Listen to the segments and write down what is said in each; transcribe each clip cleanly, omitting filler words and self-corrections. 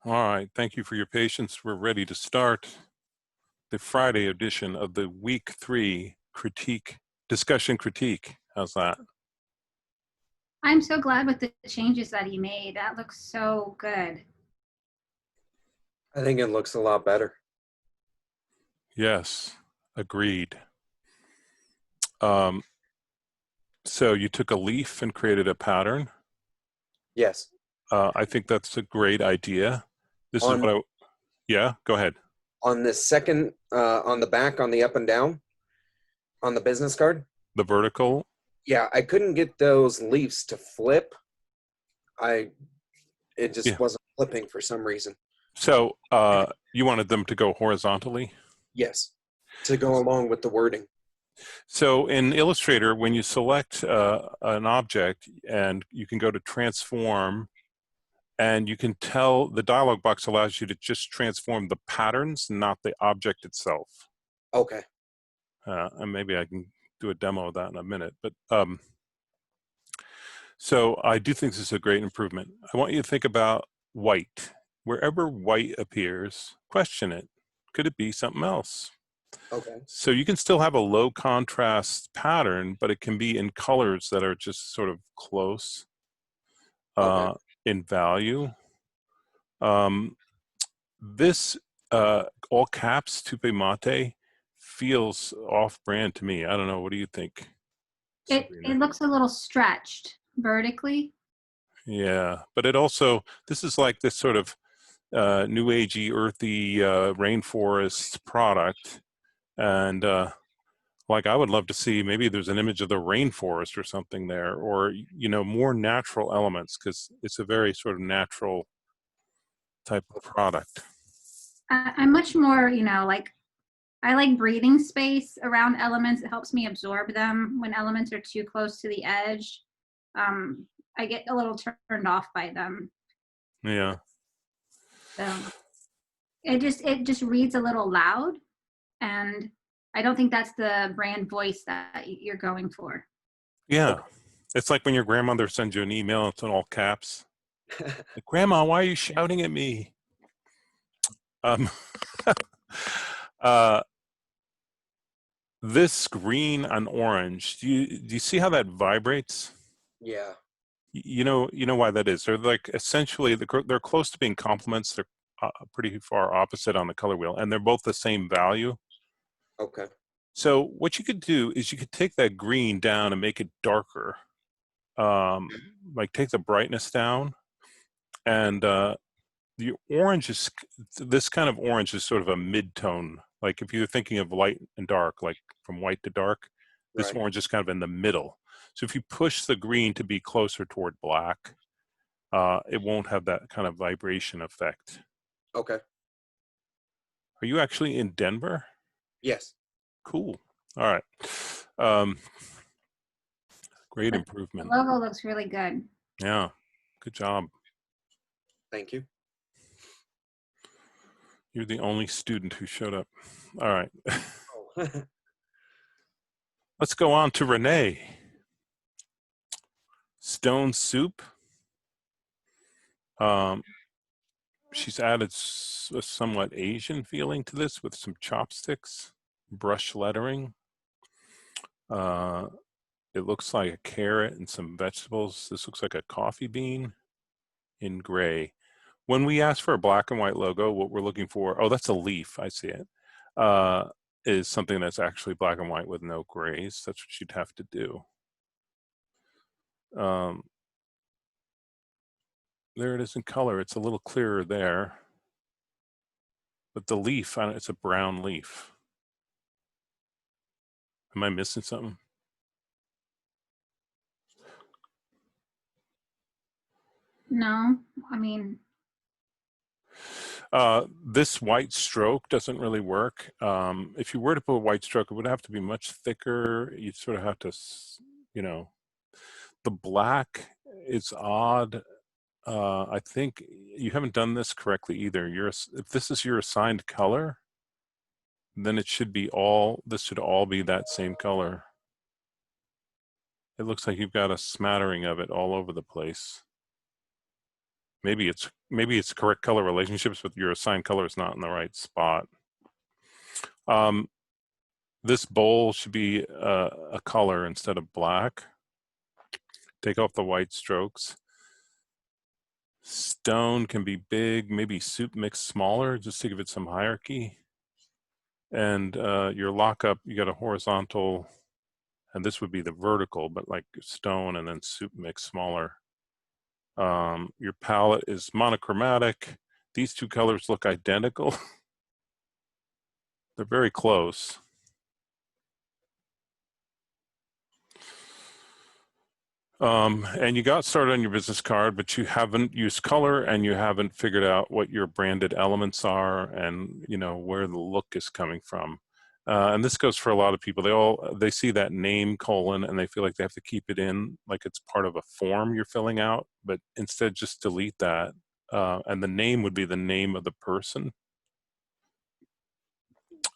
All right, thank you for your patience. We're ready to start the Friday edition of the week 3 discussion critique. How's that? I'm so glad with the changes that he made. That looks so good. I think it looks a lot better. Yes, agreed. So you took a leaf and created a pattern. Yes. I think that's a great idea. This is what yeah, go ahead. On this second, on the back, on the up and down, on the business card. The vertical. Yeah, I couldn't get those leaves to flip. It just wasn't flipping for some reason. So you wanted them to go horizontally? Yes, to go along with the wording. So in Illustrator, when you select an object and you can go to transform, and you can tell the dialog box allows you to just transform the patterns, not the object itself. Okay. And maybe I can do a demo of that in a minute. But so I do think this is a great improvement. I want you to think about white. Wherever white appears, question it. Could it be something else? Okay. So you can still have a low contrast pattern, but it can be in colors that are just sort of close in value. This all caps Tupe Mate feels off-brand to me. I don't know. What do you think? It looks a little stretched vertically. Yeah, but it also, this is like this sort of new agey, earthy rainforest product. And like I would love to see, maybe there's an image of the rainforest or something there, or, you know, more natural elements, because it's a very sort of natural type of product. I'm much more, you know, like I like breathing space around elements. It helps me absorb them. When elements are too close to the edge, I get a little turned off by them. Yeah. So it just reads a little loud, and I don't think that's the brand voice that you're going for. Yeah. It's like when your grandmother sends you an email, it's in all caps. Like, Grandma, why are you shouting at me? This green and orange, do you see how that vibrates? Yeah. You know why that is. They're like essentially they're close to being complements. They're pretty far opposite on the color wheel, and they're both the same value. Okay. So what you could do is you could take that green down and make it darker. Like take the brightness down, and the orange is, this kind of orange is sort of a mid-tone. Like if you're thinking of light and dark, like from white to dark, this orange is kind of in the middle. So if you push the green to be closer toward black, it won't have that kind of vibration effect. Okay. Are you actually in Denver? Yes. Cool. All right. Great improvement. The logo looks really good. Yeah. Good job. Thank you. You're the only student who showed up. All right. Let's go on to Renee. Stone soup. She's added a somewhat Asian feeling to this with some chopsticks, brush lettering. It looks like a carrot and some vegetables. This looks like a coffee bean in gray. When we ask for a black and white logo, what we're looking for, oh, that's a leaf, I see it, is something that's actually black and white with no grays. That's what you'd have to do. There it is in color. It's a little clearer there. But the leaf, it's a brown leaf. Am I missing something? No, I mean. This white stroke doesn't really work. If you were to put a white stroke, it would have to be much thicker. You'd sort of have to, you know, the black is odd. I think you haven't done this correctly either. If this is your assigned color, then it should be this should all be that same color. It looks like you've got a smattering of it all over the place. Maybe it's maybe it's correct color relationships, but your assigned color is not in the right spot. This bowl should be a color instead of black. Take off the white strokes. Stone can be big, maybe soup mix smaller, just to give it some hierarchy. And your lockup, you got a horizontal, and this would be the vertical, but like stone and then soup mix smaller. Your palette is monochromatic. These two colors look identical. They're very close. And you got started on your business card, but you haven't used color and you haven't figured out what your branded elements are and where the look is coming from. And this goes for a lot of people. They see that name colon and they feel like they have to keep it in like it's part of a form you're filling out, but instead just delete that. And the name would be the name of the person.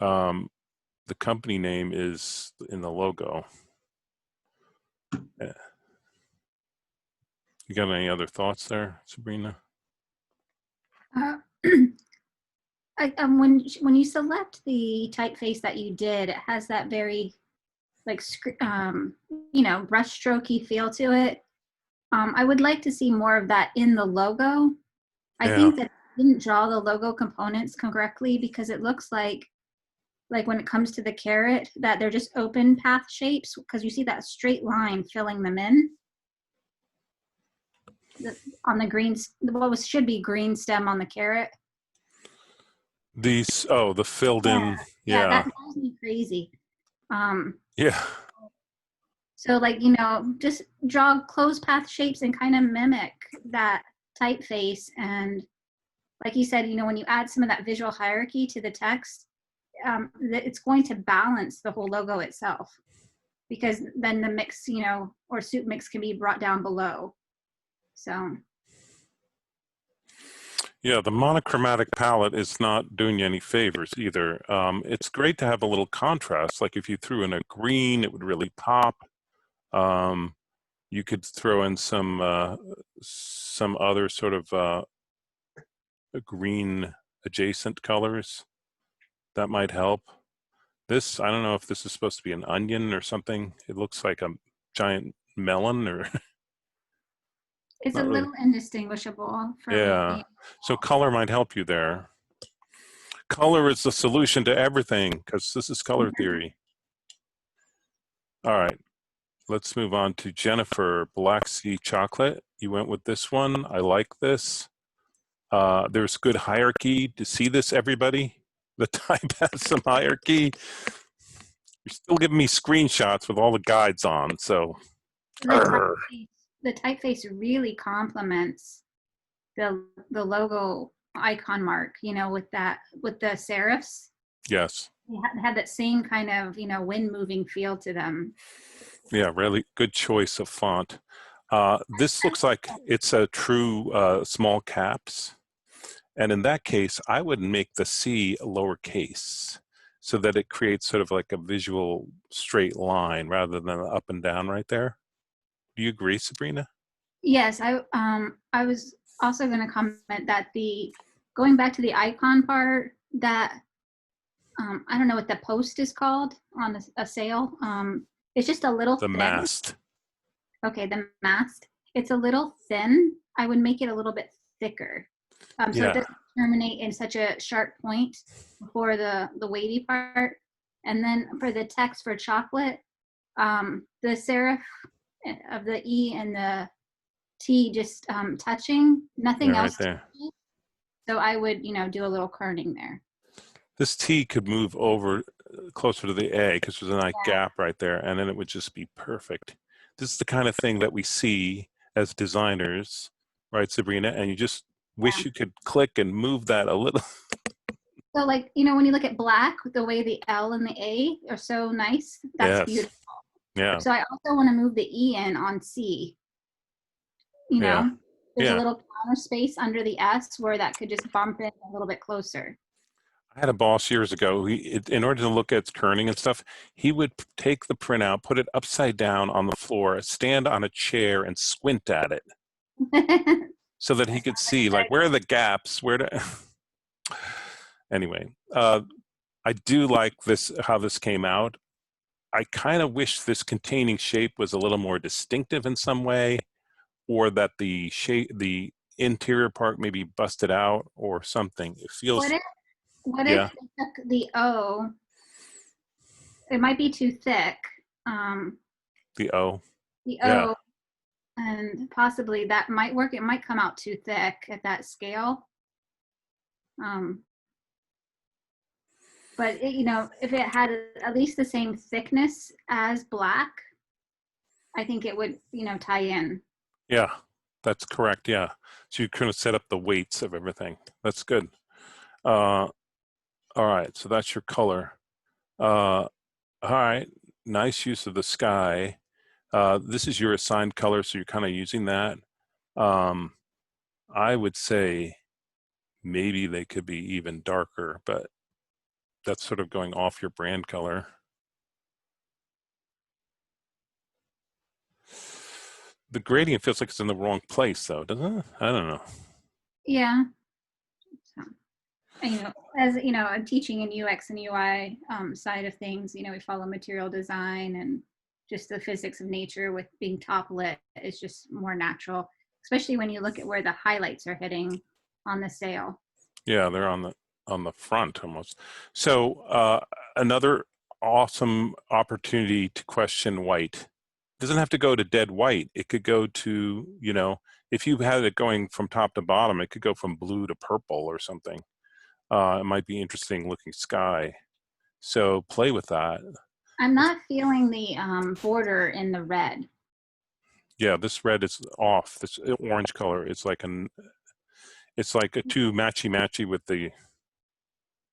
The company name is in the logo. Yeah. You got any other thoughts there, Sabrina? When you select the typeface that you did, it has that very like brush strokey feel to it. I would like to see more of that in the logo. I think that I didn't draw the logo components correctly because it looks like when it comes to the carrot that they're just open path shapes because you see that straight line filling them in. On the green, should be green stem on the carrot. The filled in, yeah, that drives me crazy. Yeah. So just draw closed path shapes and kind of mimic that typeface. And like you said, when you add some of that visual hierarchy to the text, it's going to balance the whole logo itself because then the mix, or soup mix can be brought down below. So. Yeah, the monochromatic palette is not doing you any favors either. It's great to have a little contrast. Like if you threw in a green, it would really pop. You could throw in some other sort of green adjacent colors. That might help. This, I don't know if this is supposed to be an onion or something. It looks like a giant melon or... It's a little indistinguishable for me. So color might help you there. Color is the solution to everything because this is color theory. All right, let's move on to Jennifer. Black Sea Chocolate. You went with this one. I like this. There's good hierarchy. To see this, everybody? The type has some hierarchy. You're still giving me screenshots with all the guides on, so. The typeface really complements the logo icon mark, with the serifs. Yes. They had that same kind of, wind moving feel to them. Yeah, really good choice of font. This looks like it's a true small caps. And in that case, I would make the C lowercase so that it creates sort of like a visual straight line rather than up and down right there. Do you agree, Sabrina? Yes, I was also going to comment that going back to the icon part, that I don't know what the post is called on a sail. It's just a little the thin. mast. Okay, the mast. It's a little thin. I would make it a little bit thicker, so it doesn't terminate in such a sharp point for the wavy part. And then for the text for chocolate, the serif of the E and the T just touching, nothing else. Right there. So I would, do a little kerning there. This T could move over closer to the A because there's a nice gap right there, and then it would just be perfect. This is the kind of thing that we see as designers, right, Sabrina? And you just wish you could click and move that a little. So when you look at black, the way the L and the A are so nice, that's beautiful. Yeah. So I also want to move the E in on C. There's a little counter space under the S where that could just bump in a little bit closer. I had a boss years ago. In order to look at kerning and stuff, he would take the printout, put it upside down on the floor, stand on a chair, and squint at it. so that he could see like where are the gaps, where to. Anyway, I do like this, how this came out. I kind of wish this containing shape was a little more distinctive in some way, or that the shape, the interior part maybe busted out or something. It feels, What yeah, if they took the O? It might be too thick. Um, the O, the yeah, O, and possibly that might work. It might come out too thick at that scale. Um, but it, you know, if it had at least the same thickness as black, I think it would, you know, tie in. yeah, that's correct. Yeah, so you kind of set up the weights of everything. That's good. All right, so that's your color. All right, nice use of the sky. This is your assigned color, so you're kind of using that. I would say maybe they could be even darker, but that's sort of going off your brand color. The gradient feels like it's in the wrong place, though, doesn't it? I don't know. Yeah. So, and, you know, as you know, I'm teaching in UX and UI side of things. You know, we follow material design and just the physics of nature with being top lit is just more natural, especially when you look at where the highlights are hitting on the sail. Yeah, they're on the front almost. So another awesome opportunity to question white. It doesn't have to go to dead white. It could go to, you know, if you had it going from top to bottom, it could go from blue to purple or something. It might be interesting looking sky. So play with that. I'm not feeling the border in the red. Yeah, this red is off. This orange color is like it's like a too matchy with the.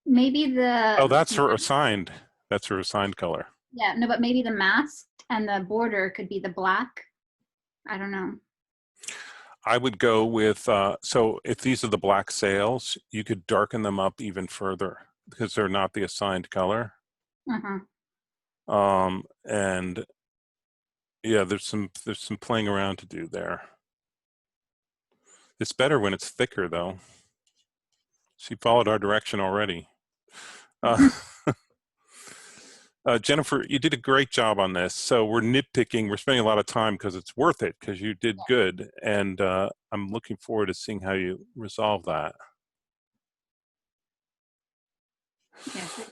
Maybe the Oh, that's her assigned. That's her assigned color. yeah, no, but maybe the mast and the border could be the black. I don't know. I would go with, so if these are the black sails, you could darken them up even further because they're not the assigned color. Uh-huh. And yeah, there's some playing around to do there. It's better when it's thicker though. She followed our direction already. Jennifer, you did a great job on this. So we're nitpicking, we're spending a lot of time because it's worth it because you did good. And I'm looking forward to seeing how you resolve that. Yeah, good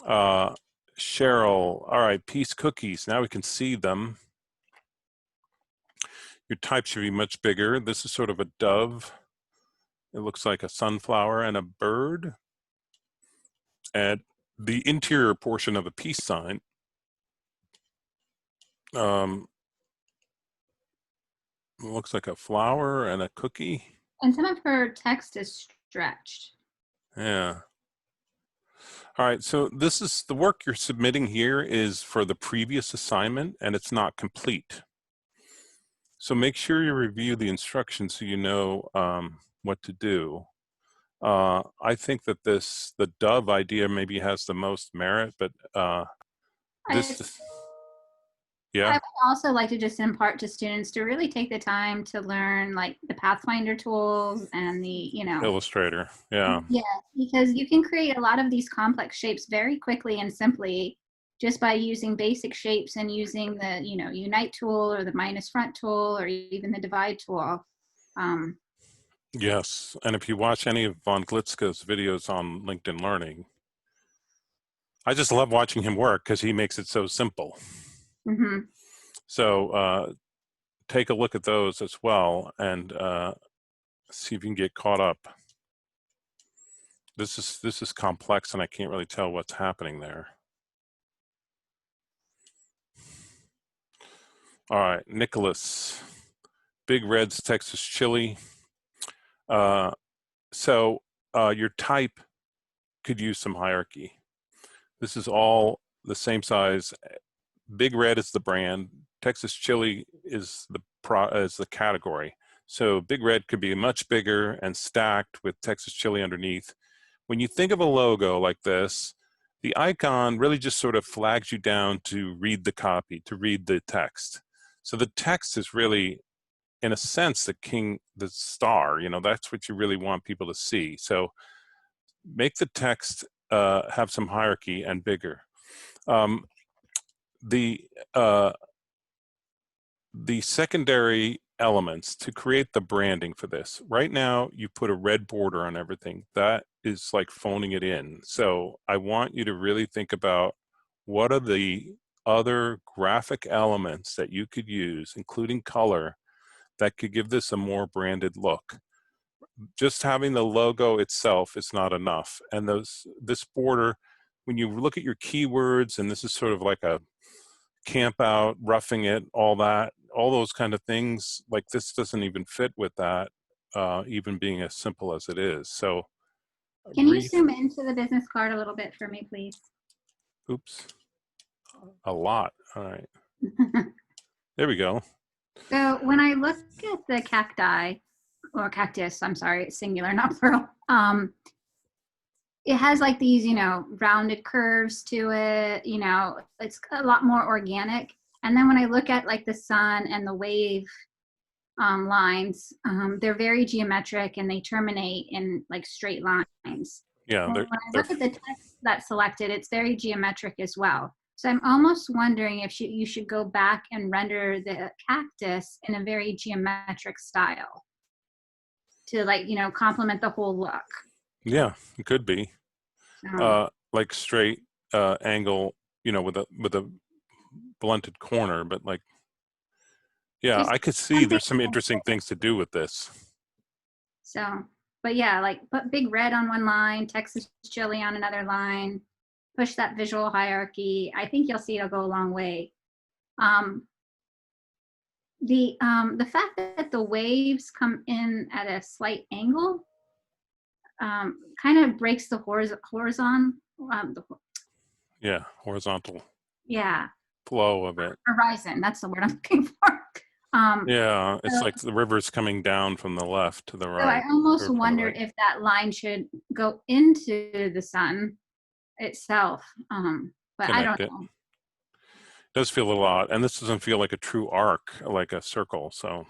job. Cheryl, all right, piece cookies. Now we can see them. Your type should be much bigger. This is sort of a dove. It looks like a sunflower and a bird. And the interior portion of a peace sign looks like a flower and a cookie. And some of her text is stretched. Yeah. All right, so this is the work you're submitting here is for the previous assignment and it's not complete. So make sure you review the instructions so you know what to do. I think that the dove idea maybe has the most merit, but yeah. I would also like to just impart to students to really take the time to learn like the Pathfinder tools and the, you know, Illustrator, yeah. Yeah, because you can create a lot of these complex shapes very quickly and simply just by using basic shapes and using the, you know, Unite tool or the minus front tool or even the divide tool. Yes, and if you watch any of Von Glitzka's videos on LinkedIn Learning, I just love watching him work because he makes it so simple. Mm-hmm. So take a look at those as well and see if you can get caught up. This is complex and I can't really tell what's happening there. All right, Nicholas, Big Red's Texas Chili. So your type could use some hierarchy. This is all the same size. Big Red is the brand. Texas Chili is the category. So Big Red could be much bigger and stacked with Texas Chili underneath. When you think of a logo like this, the icon really just sort of flags you down to read the copy, to read the text. So the text is really in a sense, the star, that's what you really want people to see. So make the text have some hierarchy and bigger. The secondary elements to create the branding for this. Right now, you put a red border on everything. That is like phoning it in. So I want you to really think about what are the other graphic elements that you could use, including color, that could give this a more branded look. Just having the logo itself is not enough. And this border, when you look at your keywords, and this is sort of like a camp out, roughing it, all those kind of things, like this doesn't even fit with that, even being as simple as it is. So Can you zoom into the business card a little bit for me, please? Oops. A lot. All right. There we go. So when I look at the cacti, or cactus, I'm sorry, it's singular, not plural. It has like these, rounded curves to it, it's a lot more organic. And then when I look at like the sun and the wave lines, they're very geometric and they terminate in like straight lines. Yeah. And when I look at the text that's selected, it's very geometric as well. So I'm almost wondering if you should go back and render the cactus in a very geometric style to like, complement the whole look. Yeah, it could be. Like straight angle, with a blunted corner, but like, yeah, I could see there's some interesting things to do with this. So, but yeah, like put big red on one line, Texas chili on another line, push that visual hierarchy. I think you'll see it'll go a long way. The fact that the waves come in at a slight angle kind of breaks the horizontal. Yeah, horizontal. Yeah. Flow of it. Horizon. That's the word I'm looking for. Yeah, it's like the river's coming down from the left to the right. So I almost wonder if that line should go into the sun itself. But I don't know. It does feel a lot, and this doesn't feel like a true arc, like a circle. So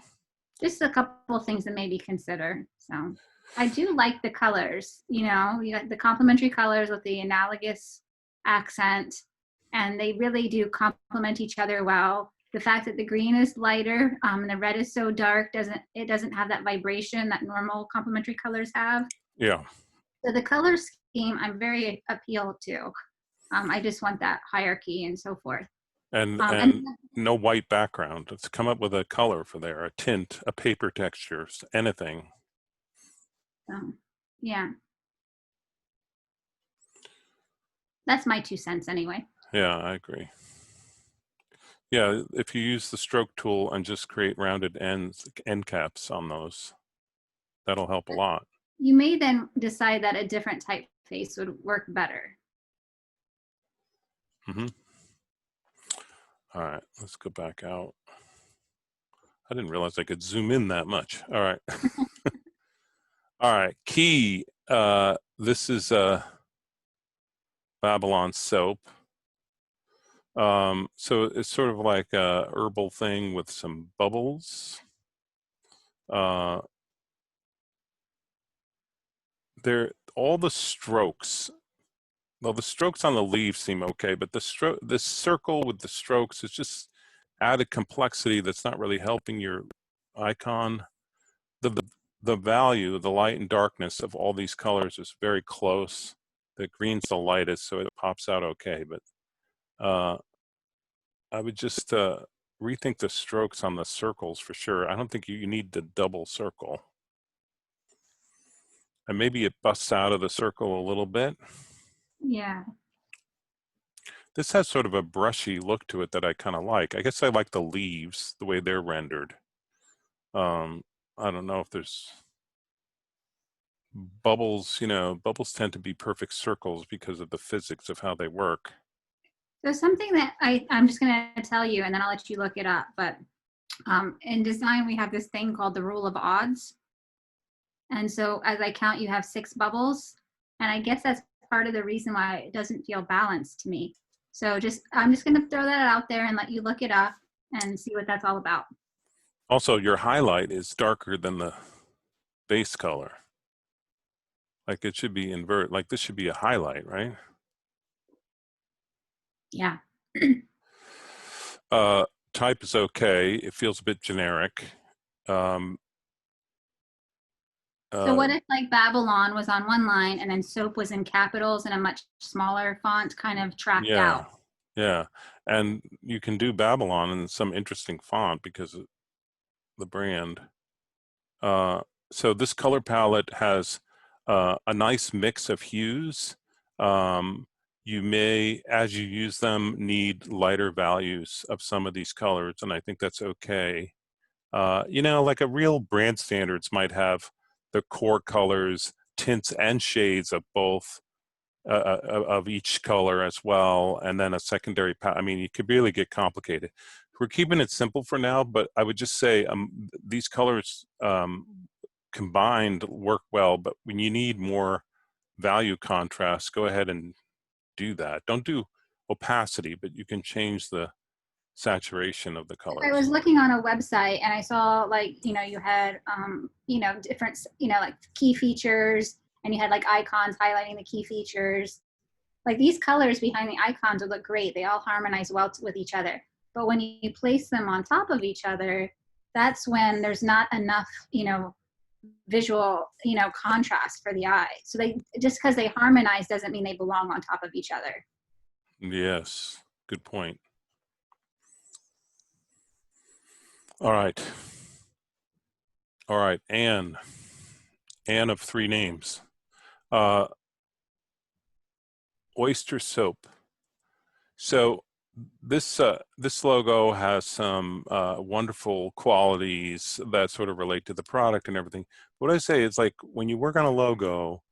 just a couple of things to maybe consider. So I do like the colors. You got the complementary colors with the analogous accent, and they really do complement each other well. The fact that the green is lighter and the red is so dark doesn't have that vibration that normal complementary colors have. Yeah. So the color scheme I'm very appealed to. I just want that hierarchy and so forth. And no white background. Let's come up with a color for there, a tint, a paper texture, anything. Yeah. That's my 2 cents anyway. Yeah, I agree. Yeah, if you use the stroke tool and just create rounded end caps on those, that'll help a lot. You may then decide that a different typeface would work better. Mm-hmm. All right, let's go back out. I didn't realize I could zoom in that much. All right. All right, key. This is Babylon soap. So it's sort of like a herbal thing with some bubbles. All the strokes. Well, the strokes on the leaves seem okay, but this circle with the strokes is just added complexity that's not really helping your icon. The value, the light and darkness of all these colors is very close. The green's the lightest, so it pops out okay, but I would just rethink the strokes on the circles for sure. I don't think you need the double circle. And maybe it busts out of the circle a little bit. Yeah. This has sort of a brushy look to it that I kind of like. I guess I like the leaves, the way they're rendered. I don't know if there's bubbles, bubbles tend to be perfect circles because of the physics of how they work. So something that I'm just going to tell you, and then I'll let you look it up. But in design, we have this thing called the rule of odds. And so as I count, you have 6 bubbles. And I guess that's part of the reason why it doesn't feel balanced to me. So I'm just going to throw that out there and let you look it up and see what that's all about. Also, your highlight is darker than the base color. Like it should be invert, like this should be a highlight, right? Yeah. Type is okay. It feels a bit generic. Um, So what if like Babylon was on one line and then soap was in capitals and a much smaller font kind of tracked yeah, out? yeah. And you can do Babylon in some interesting font because of the brand. So this color palette has a nice mix of hues. You may, as you use them, need lighter values of some of these colors, and I think that's okay. You know, like a real brand standards might have the core colors, tints, and shades of both of each color as well, and then a secondary. I mean, you could really get complicated. We're keeping it simple for now, but I would just say these colors combined work well. But when you need more value contrast, go ahead and do that. Don't do opacity, but you can change the saturation of the I colors. was looking on a website and I saw like, you had, different, like key features and you had like icons highlighting the key features. Like these colors behind the icons would look great. They all harmonize well with each other. But when you place them on top of each other, that's when there's not enough, visual, contrast for the eye. So they just because they harmonize doesn't mean they belong on top of each other. Yes, good point. All right. All right, Anne of three names. Oyster soap. So this logo has some wonderful qualities that sort of relate to the product and everything. What I say is like when you work on a logo,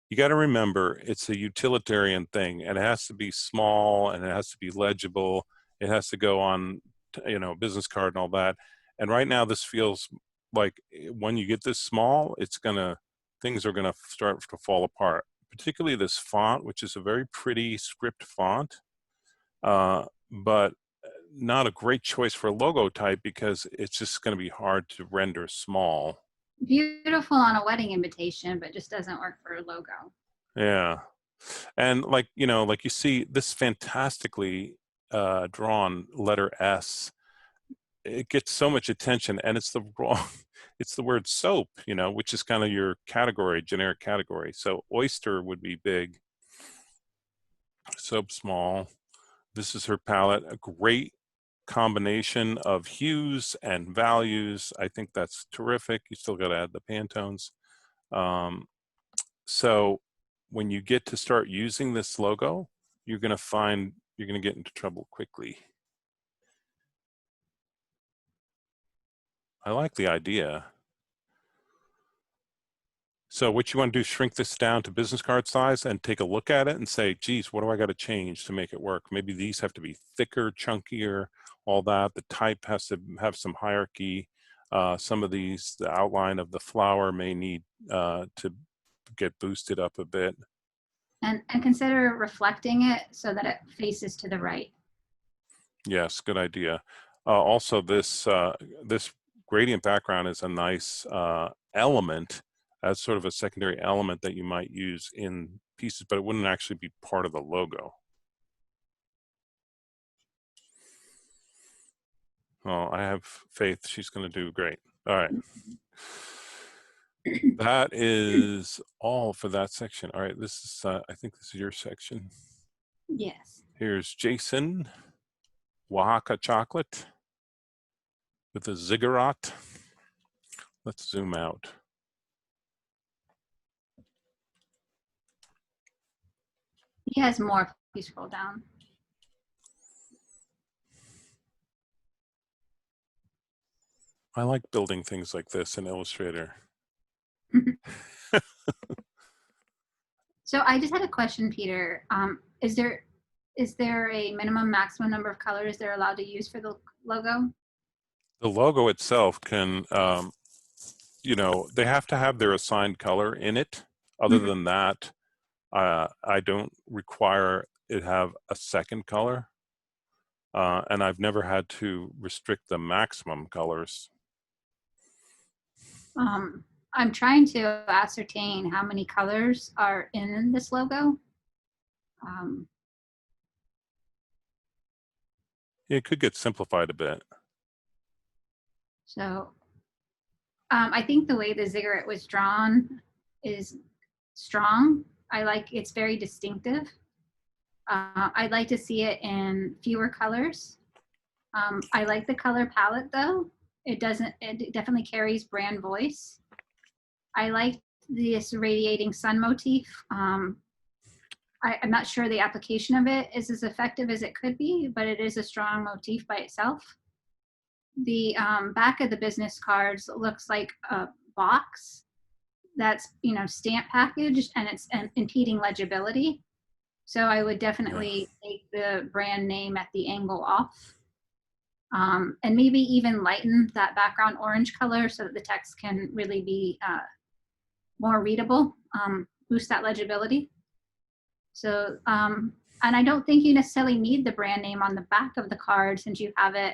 you got to remember it's a utilitarian thing, and it has to be small, and it has to be legible. It has to go on, business card and all that. And right now, this feels like when you get this small, things are gonna start to fall apart. Particularly this font, which is a very pretty script font, but not a great choice for a logo type because it's just going to be hard to render small. Beautiful on a wedding invitation, but just doesn't work for a logo. Yeah. And like, like you see this fantastically drawn letter S, it gets so much attention, and it's the wrong, it's the word soap, which is kind of your category, generic category. So oyster would be big, soap small. This is her palette, a great combination of hues and values. I think that's terrific. You still got to add the Pantones. So when you get to start using this logo, you're going to find you're going to get into trouble quickly. I like the idea. So what you want to do, shrink this down to business card size and take a look at it and say, geez, what do I got to change to make it work? Maybe these have to be thicker, chunkier, all that. The type has to have some hierarchy. Some of these, the outline of the flower may need to get boosted up a bit. And consider reflecting it so that it faces to the right. Yes, good idea. Also, this gradient background is a nice element as sort of a secondary element that you might use in pieces, but it wouldn't actually be part of the logo. Oh, I have faith she's going to do great. All right. That is all for that section. All right, this is, I think this is your section. Yes. Here's Jason, Oaxaca chocolate with a ziggurat. Let's zoom out. He has more if you scroll down. I like building things like this in Illustrator. So I just had a question, Peter. Is there a minimum maximum number of colors they're allowed to use for the logo? The logo itself can, they have to have their assigned color in it. Other Mhm. than that, I don't require it have a second color. And I've never had to restrict the maximum colors. I'm trying to ascertain how many colors are in this logo. Um, It could get simplified a bit. so I think the way the ziggurat was drawn is strong. I like it's very distinctive. I'd like to see it in fewer colors. I like the color palette though. It definitely carries brand voice. I like this radiating sun motif. I'm not sure the application of it is as effective as it could be, but it is a strong motif by itself. The back of the business cards looks like a box that's, you know, stamp packaged and it's impeding legibility. So I would definitely take the brand name at the angle off. And maybe even lighten that background orange color so that the text can really be more readable, boost that legibility. So, and I don't think you necessarily need the brand name on the back of the card since you have it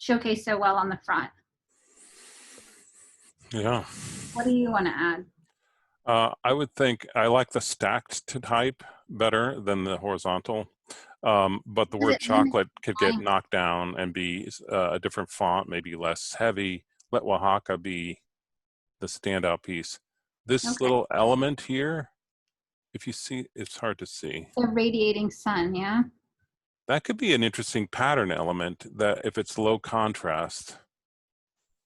showcased so well on the front. Yeah. What do you want to add? I would think I like the stacked type better than the horizontal. But the word chocolate could get knocked down and be a different font, maybe less heavy. Let Oaxaca be the standout piece. This little element here, if you see, it's hard to see. The radiating sun, yeah. That could be an interesting pattern element that if it's low contrast.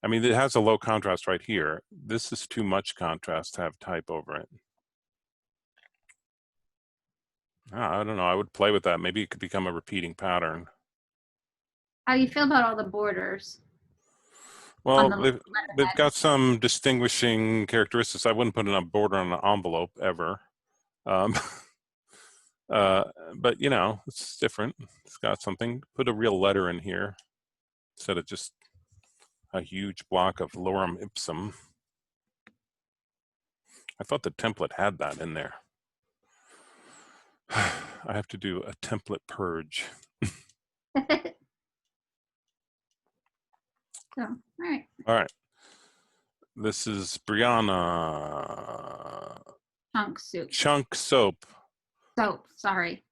I mean, it has a low contrast right here. This is too much contrast to have type over it. I don't know. I would play with that. Maybe it could become a repeating pattern. How do you feel about all the borders? Well, they've got some distinguishing characteristics. I wouldn't put a border on an envelope ever. But, you know, it's different. It's got something. Put a real letter in here instead of just a huge block of lorem ipsum. I thought the template had that in there. I have to do a template purge. So, all right. All right. This is Brianna. Chunk soup. Chunk soap. Soap, sorry.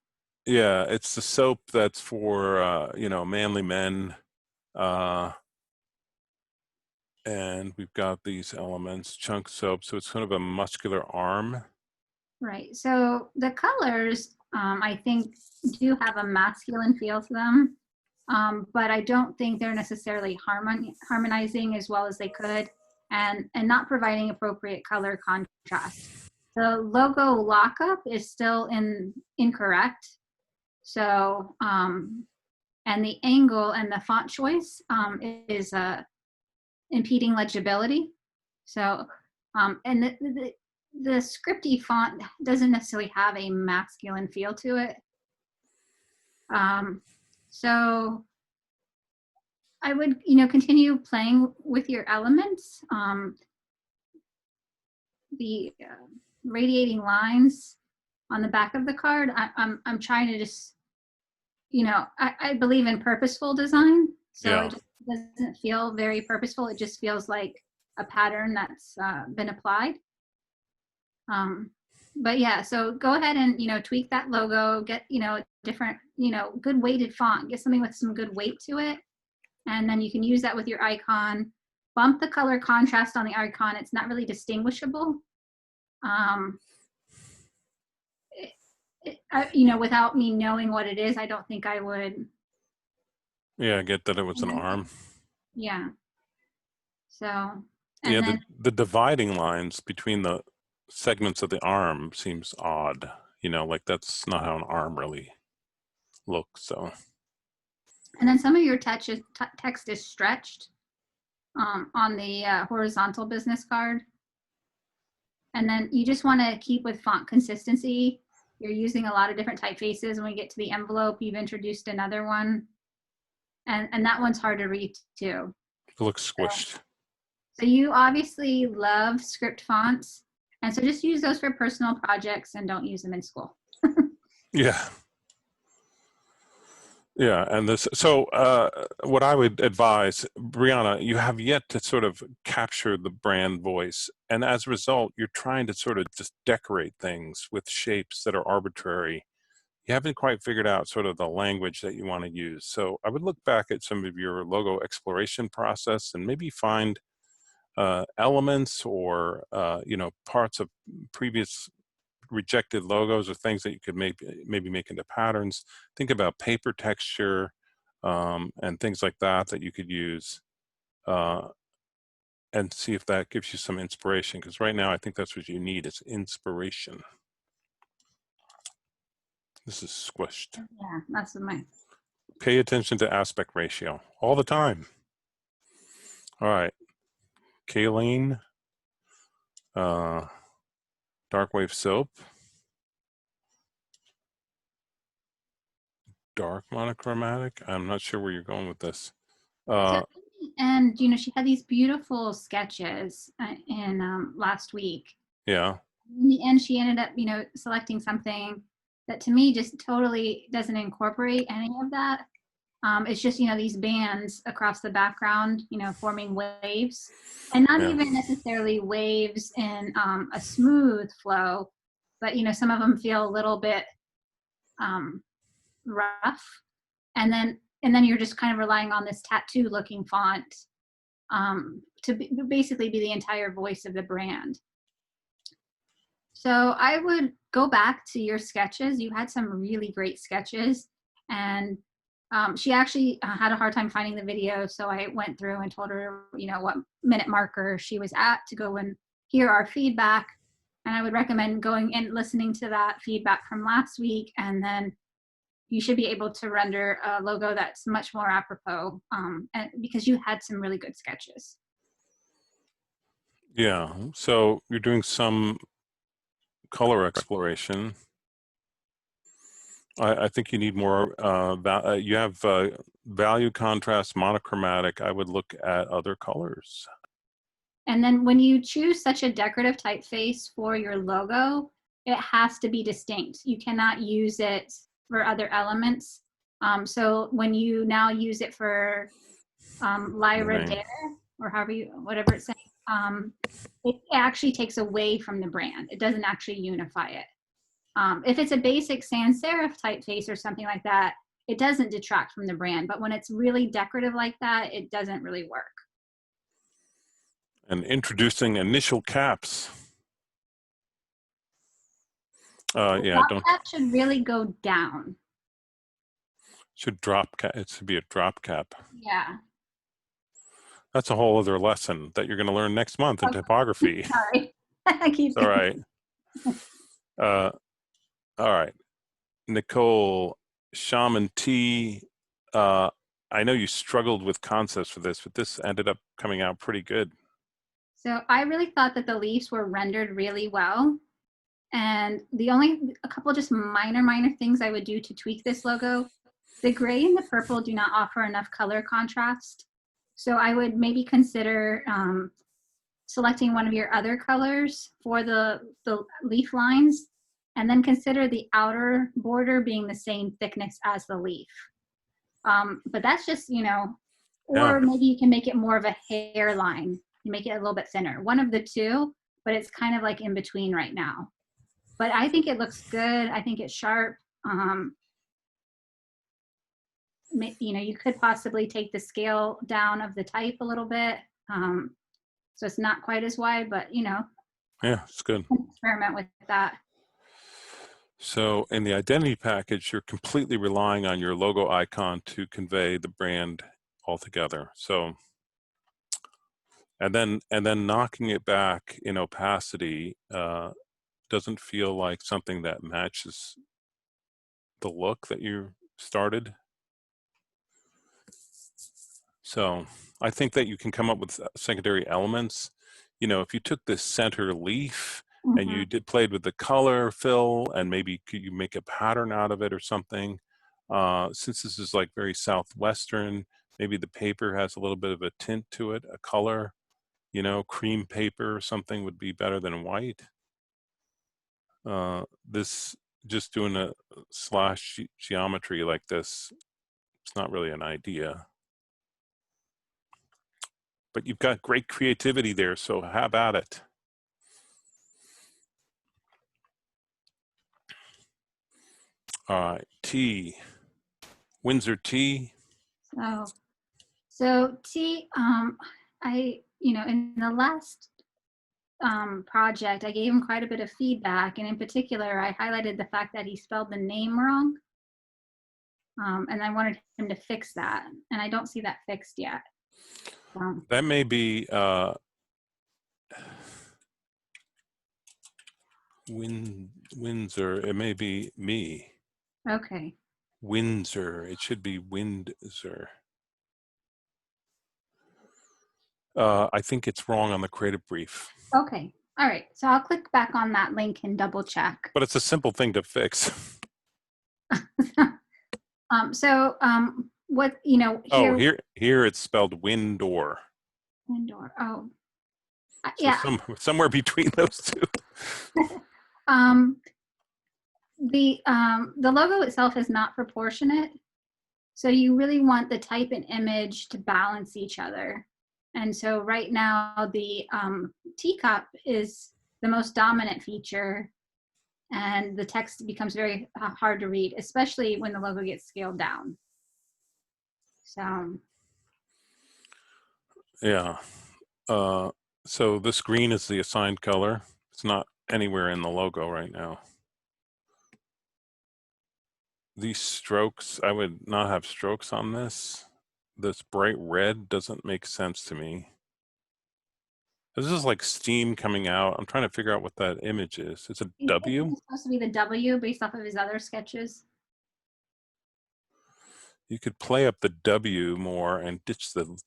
Yeah, it's the soap that's for, you know, manly men. And we've got these elements, chunk soap. So it's kind of a muscular arm. Right. So the colors, I think, do have a masculine feel to them, but I don't think they're necessarily harmonizing as well as they could, and not providing appropriate color contrast. The logo lockup is still incorrect. So, and the angle and the font choice is impeding legibility. So, and the scripty font doesn't necessarily have a masculine feel to it. So I would, you know, continue playing with your elements. The radiating lines on the back of the card, I'm trying to just, you know, I believe in purposeful design. So it just doesn't feel very purposeful. It just feels like a pattern that's been applied. But yeah, so go ahead and, you know, tweak that logo, get, you know, different, you know, good weighted font, get something with some good weight to it. And then you can use that with your icon. Bump the color contrast on the icon. It's not really distinguishable. You know, without me knowing what it is, I don't think I would. Yeah, I get that it was an arm. Yeah. So, and yeah, then, the dividing lines between the segments of the arm seems odd. You know, like that's not how an arm really looks. So. And then some of your text is stretched on the horizontal business card. And then you just want to keep with font consistency. You're using a lot of different typefaces. When we get to the envelope, you've introduced another one. And that one's hard to read too. It looks squished. So you obviously love script fonts. And so just use those for personal projects and don't use them in school. Yeah. Yeah, and this, so what I would advise, Brianna, you have yet to sort of capture the brand voice. And as a result, you're trying to sort of just decorate things with shapes that are arbitrary. You haven't quite figured out sort of the language that you want to use. So I would look back at some of your logo exploration process and maybe find elements or, you know, parts of previous rejected logos or things that you could maybe make into patterns. Think about paper texture and things like that that you could use and see if that gives you some inspiration. Because right now I think that's what you need is inspiration. This is squished. Yeah, that's my. Pay attention to aspect ratio all the time. All right, Kayleen, Dark Wave Soap. Dark monochromatic. I'm not sure where you're going with this. And you know, she had these beautiful sketches in last week. Yeah. In the end, she ended up, you know, selecting something that to me just totally doesn't incorporate any of that. It's just, you know, these bands across the background, you know, forming waves, and not Yeah. even necessarily waves in a smooth flow, but you know, some of them feel a little bit rough, and then you're just kind of relying on this tattoo looking font to basically be the entire voice of the brand. So I would go back to your sketches. You had some really great sketches, and she actually had a hard time finding the video. So I went through and told her, you know, what minute marker she was at to go and hear our feedback. And I would recommend going and listening to that feedback from last week, and then you should be able to render a logo that's much more apropos, and because you had some really good sketches. Yeah. So you're doing some color exploration. I think you need more, you have value, contrast, monochromatic. I would look at other colors. And then when you choose such a decorative typeface for your logo, it has to be distinct. You cannot use it for other elements. So when you now use it for Lyra Name. Dare, or whatever it's saying, it actually takes away from the brand. It doesn't actually unify it. If it's a basic sans serif typeface or something like that, it doesn't detract from the brand. But when it's really decorative like that, it doesn't really work. And introducing initial caps. Yeah, That should really go down. Should drop cap. It should be a drop cap. Yeah. That's a whole other lesson that you're going to learn next month in typography. Sorry. I keep It's all right. All right. Nicole, Shaman T. I know you struggled with concepts for this, but this ended up coming out pretty good. So I really thought that the leaves were rendered really well. And a couple just minor things I would do to tweak this logo. The gray and the purple do not offer enough color contrast. So I would maybe consider selecting one of your other colors for the leaf lines, and then consider the outer border being the same thickness as the leaf. But that's just, you know, or maybe you can make it more of a hairline. You make it a little bit thinner. One of the two, but it's kind of like in between right now. But I think it looks good. I think it's sharp. You know, you could possibly take the scale down of the type a little bit. So it's not quite as wide, but you know. Yeah, it's good. Experiment with that. So in the identity package, you're completely relying on your logo icon to convey the brand altogether. So, and then knocking it back in opacity doesn't feel like something that matches the look that you started. So I think that you can come up with secondary elements. You know, if you took this center leaf and you played with the color fill, and maybe could you make a pattern out of it or something. Since this is like very Southwestern, maybe the paper has a little bit of a tint to it, a color, you know, cream paper or something would be better than white. This, just doing a slash geometry like this It's not really an idea. But you've got great creativity there, so how about it? All right, tea. Windsor tea. So tea, in the last project, I gave him quite a bit of feedback, and in particular, I highlighted the fact that he spelled the name wrong. And I wanted him to fix that, and I don't see that fixed yet. That may be Windsor. It may be me. Okay. Windsor. It should be Windsor. I think it's wrong on the creative brief. Okay. All right. So I'll click back on that link and double check. But it's a simple thing to fix. What, here. Oh, here it's spelled Windor. Indoor. Oh. So Yeah. somewhere between those two. The logo itself is not proportionate. So you really want the type and image to balance each other. And so right now the teacup is the most dominant feature, and the text becomes very hard to read, especially when the logo gets scaled down. So. Yeah. So this green is the assigned color. It's not anywhere in the logo right now. These strokes, I would not have strokes on this. This bright red doesn't make sense to me. This is like steam coming out. I'm trying to figure out what that image is. It's a W? It's supposed to be the W based off of his other sketches. You could play up the W more and ditch the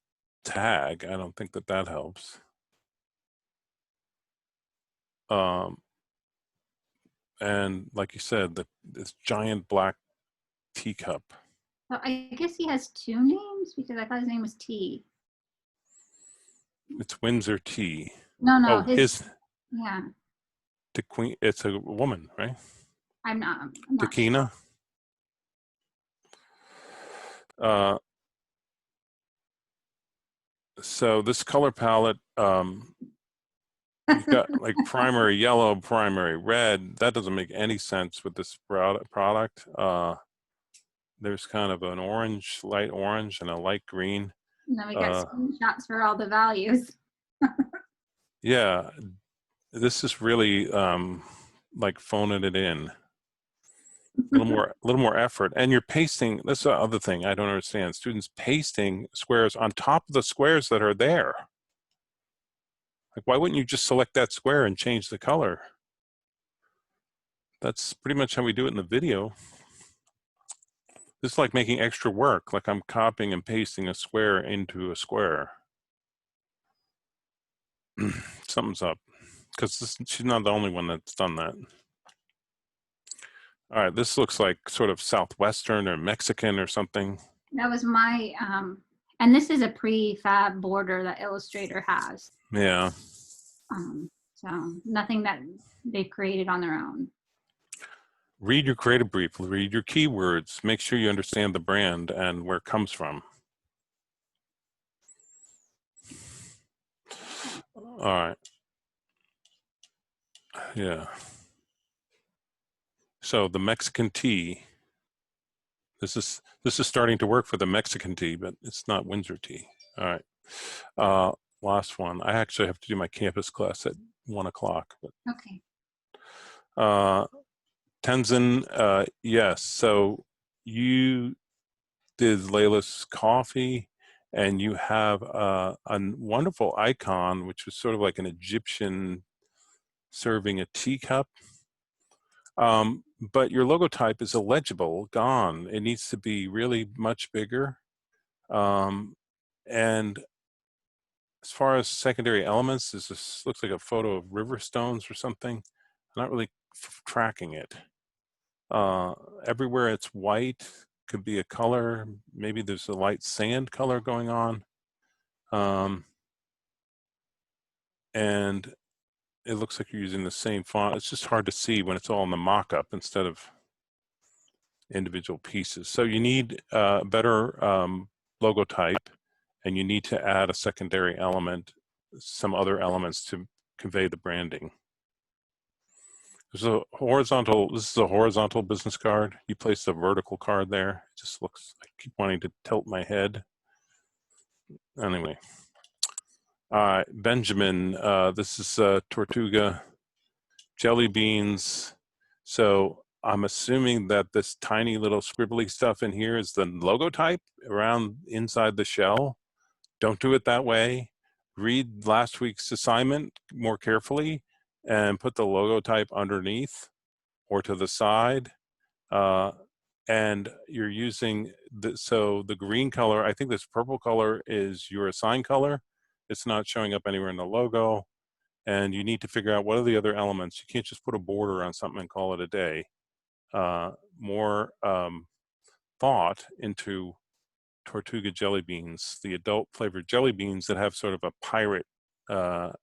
tag. I don't think that helps. And like you said, this giant black teacup. So I guess he has two names because I thought his name was T. It's Windsor Tea. No, Oh, yeah. It's a woman, right? I'm not Takina. Sure. So this color palette, you've got like primary yellow, primary red. That doesn't make any sense with this product. There's kind of an orange, light orange, and a light green. No, we got screenshots for all the values. Yeah, this is really like phoning it in. A little more effort, and you're pasting. That's the other thing I don't understand. Students pasting squares on top of the squares that are there. Like, why wouldn't you just select that square and change the color? That's pretty much how we do it in the video. This is like making extra work, like I'm copying and pasting a square into a square. Something's up, because she's not the only one that's done that. All right, this looks like sort of Southwestern or Mexican or something. That was my, and this is a prefab border that Illustrator has. Yeah. So nothing that they've created on their own. Read your creative brief, read your keywords, make sure you understand the brand and where it comes from. All right. Yeah. So the Mexican tea, this is starting to work for the Mexican tea, but it's not Windsor tea. All right. Last one. I actually have to do my campus class at 1 o'clock. But, okay. Tenzin, yes. So you did Layla's coffee, and you have a wonderful icon, which was sort of like an Egyptian serving a teacup. But your logo type is illegible, gone. It needs to be really much bigger. And as far as secondary elements, this looks like a photo of river stones or something. I'm not really tracking it. Everywhere it's white, could be a color. Maybe there's a light sand color going on. And it looks like you're using the same font. It's just hard to see when it's all in the mock-up instead of individual pieces. So you need better logo type, and you need to add a secondary element, some other elements to convey the branding. This is a horizontal business card. You place a vertical card there. It just looks, I keep wanting to tilt my head. Anyway. Benjamin, this is Tortuga jelly beans. So I'm assuming that this tiny little scribbly stuff in here is the logo type around inside the shell. Don't do it that way. Read last week's assignment more carefully and put the logo type underneath or to the side. And you're using, so the green color, I think this purple color is your assigned color. It's not showing up anywhere in the logo. And you need to figure out what are the other elements. You can't just put a border on something and call it a day. More thought into Tortuga jelly beans, the adult flavored jelly beans that have sort of a pirate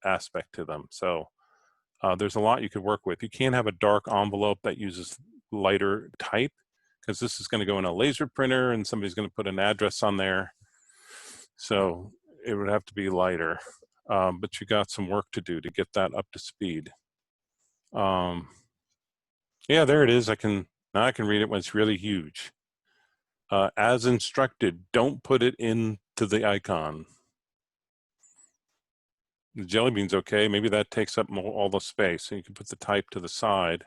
aspect to them. So there's a lot you could work with. You can't have a dark envelope that uses lighter type, because this is going to go in a laser printer and somebody's going to put an address on there. So it would have to be lighter. But you got some work to do to get that up to speed. Yeah, there it is. Now I can read it when it's really huge. As instructed, don't put it into the icon. The jelly bean's okay. Maybe that takes up all the space. So you can put the type to the side.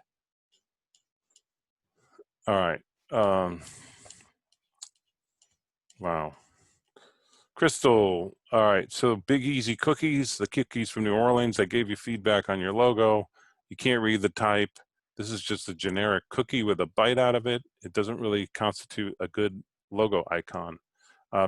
All right. Wow. Crystal, all right, so Big Easy Cookies, the cookies from New Orleans, I gave you feedback on your logo. You can't read the type. This is just a generic cookie with a bite out of it. It doesn't really constitute a good logo icon.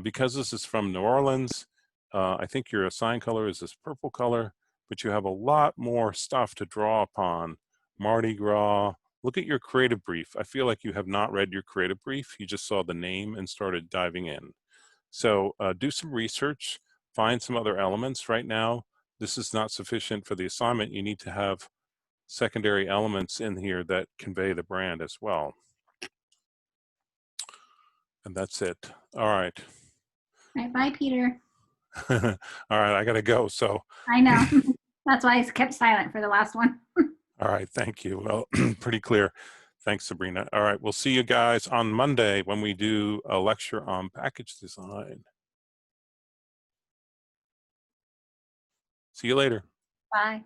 Because this is from New Orleans, I think your assigned color is this purple color, but you have a lot more stuff to draw upon. Mardi Gras, look at your creative brief. I feel like you have not read your creative brief. You just saw the name and started diving in. So do some research, find some other elements. Right now, this is not sufficient for the assignment. You need to have secondary elements in here that convey the brand as well. And that's it. All right. All right, bye, Peter. All right, I gotta go, so. I know. That's why I kept silent for the last one. All right, thank you. Well, pretty clear. Thanks, Sabrina. All right, we'll see you guys on Monday when we do a lecture on package design. See you later. Bye.